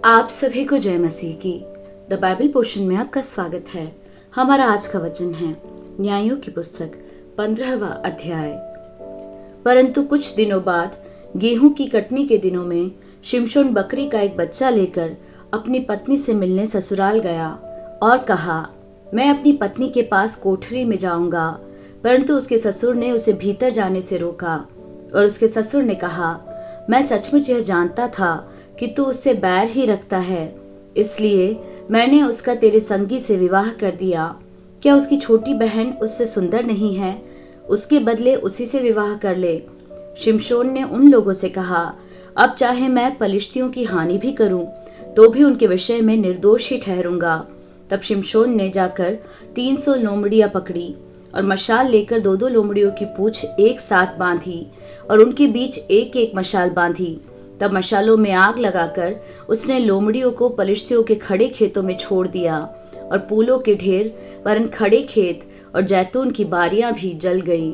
आप सभी को जय मसीह की द बाइबल पोर्शन में आपका स्वागत है। हमारा आज का वचन है न्यायों की पुस्तक 15वां अध्याय। परंतु कुछ दिनों बाद गेहूं की कटनी के दिनों में शिमशोन बकरी का एक बच्चा लेकर अपनी पत्नी से मिलने ससुराल गया और कहा, मैं अपनी पत्नी के पास कोठरी में जाऊंगा। परंतु उसके ससुर ने उसे भीतर जाने से रोका और उसके ससुर ने कहा, मैं सचमुच यह जानता था कि तू उससे बैर ही रखता है, इसलिए मैंने उसका तेरे संगी से विवाह कर दिया। क्या उसकी छोटी बहन उससे सुंदर नहीं है? उसके बदले उसी से विवाह कर ले। शिमशोन ने उन लोगों से कहा, अब चाहे मैं पलिश्तियों की हानि भी करूं, तो भी उनके विषय में निर्दोष ही ठहरूंगा। तब शिमशोन ने जाकर 300 लोमड़ियां पकड़ी और मशाल लेकर 2-2 लोमड़ियों की पूंछ एक साथ बांधी और उनके बीच एक एक मशाल बांधी। तब मशालों में आग लगाकर उसने लोमड़ियों को पलिश्तियों के खड़े खेतों में छोड़ दिया और पूलों के ढेर वरन खड़े खेत और जैतून की बारियां भी जल गई।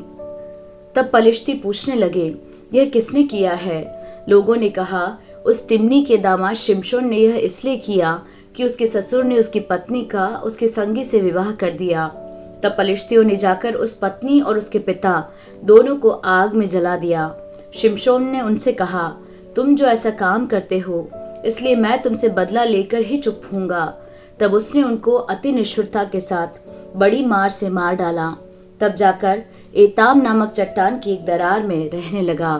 तब पलिश्ती पूछने लगे, यह किसने किया है? लोगों ने कहा, उस तिम्नी के दामाद शिमशोन ने यह इसलिए किया कि उसके ससुर ने उसकी पत्नी का उसके संगी से विवाह कर दिया। तब पलिश्तियों ने जाकर उस पत्नी और उसके पिता दोनों को आग में जला दिया। शिमशोन ने उनसे कहा, तुम जो ऐसा काम करते हो, इसलिए मैं तुमसे बदला लेकर ही चुप होऊंगा। तब उसने उनको अति निष्ठुरता के साथ बड़ी मार से मार डाला। तब जाकर एताम नामक चट्टान की एक दरार में रहने लगा।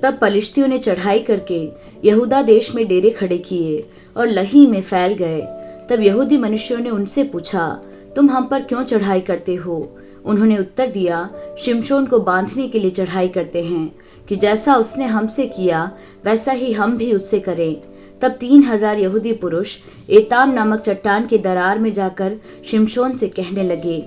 तब पलिश्तियों ने चढ़ाई करके यहूदा देश में डेरे खड़े किए और लही में फैल गए। तब यहूदी मनुष्यों ने उनसे पूछा, तुम हम पर क्यों चढ़ाई करते हो? उन्होंने उत्तर दिया, शिमशोन को बांधने के लिए चढ़ाई करते हैं कि जैसा उसने हमसे किया वैसा ही हम भी उससे करें। तब 3000 यहूदी पुरुष एताम नामक चट्टान की दरार में जाकर शिमशोन से कहने लगे,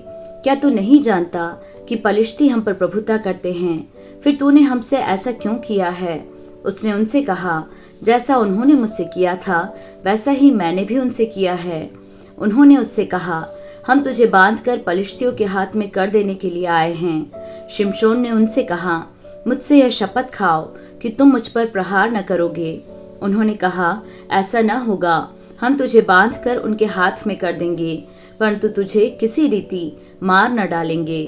क्या तू नहीं जानता कि पलिश्ती हम पर प्रभुता करते हैं? फिर तूने हमसे ऐसा क्यों किया है? उसने उनसे कहा, जैसा उन्होंने मुझसे किया था वैसा ही मैंने भी उनसे किया है। उन्होंने उससे कहा, हम तुझे बांधकर पलिश्तियों के हाथ में कर देने के लिए आए हैं। शिमशोन ने उनसे कहा, मुझसे यह शपथ खाओ कि तुम मुझ पर प्रहार न करोगे। उन्होंने कहा, ऐसा न होगा, हम तुझे बांधकर उनके हाथ में कर देंगे, परंतु तुझे किसी रीति मार न डालेंगे।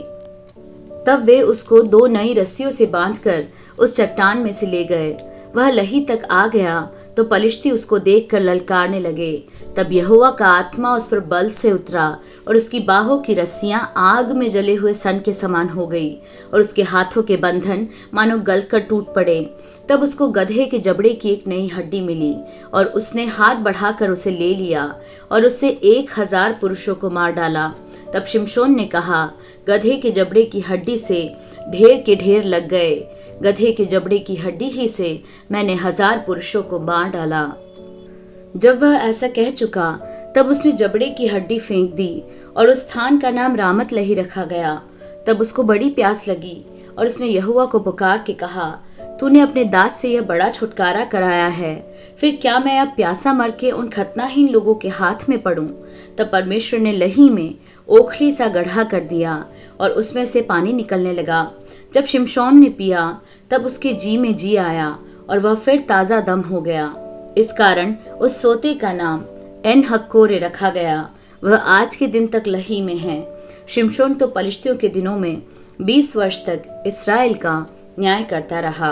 तब वे उसको 2 नई रस्सियों से बांधकर उस चट्टान में से ले गए। वह लही तक आ गया तो पलिश्ती उसको देखकर ललकारने लगे। तब यहोवा का आत्मा उस पर बल से उतरा और उसकी बाहों की रस्सियां आग में जले हुए सन के समान हो गई और उसके हाथों के बंधन मानो गलकर टूट पड़े। तब उसको गधे के जबड़े की एक नई हड्डी मिली और उसने हाथ बढ़ाकर उसे ले लिया और उससे 1000 पुरुषों को मार डाला। तब शिमशोन ने कहा, गधे के जबड़े की हड्डी से ढेर के ढेर लग गए। गधे के जबड़े की हड्डी ही से मैंने 1000 पुरुषों को मार डाला। जब वह ऐसा कह चुका तब उसने जबड़े की हड्डी फेंक दी और उस स्थान का नाम रामत लही रखा गया। तब उसको बड़ी प्यास लगी और उसने यहोवा को पुकार के कहा, तूने अपने दास से यह बड़ा छुटकारा कराया है, फिर क्या मैं अब प्यासा मर के उन खतनाहीन लोगों के हाथ में पड़ूं? तब परमेश्वर ने लही में ओखली सा गड्ढा कर दिया और उसमें से पानी निकलने लगा। जब शिमशोन ने पिया तब उसके जी में जी आया और वह फिर ताजा दम हो गया। इस कारण उस सोते का नाम एन हक्कोरे रखा गया। वह आज के दिन तक लही में है। शिमशोन तो पलिश्तियों के दिनों में 20 वर्ष तक इस्राएल का न्याय करता रहा।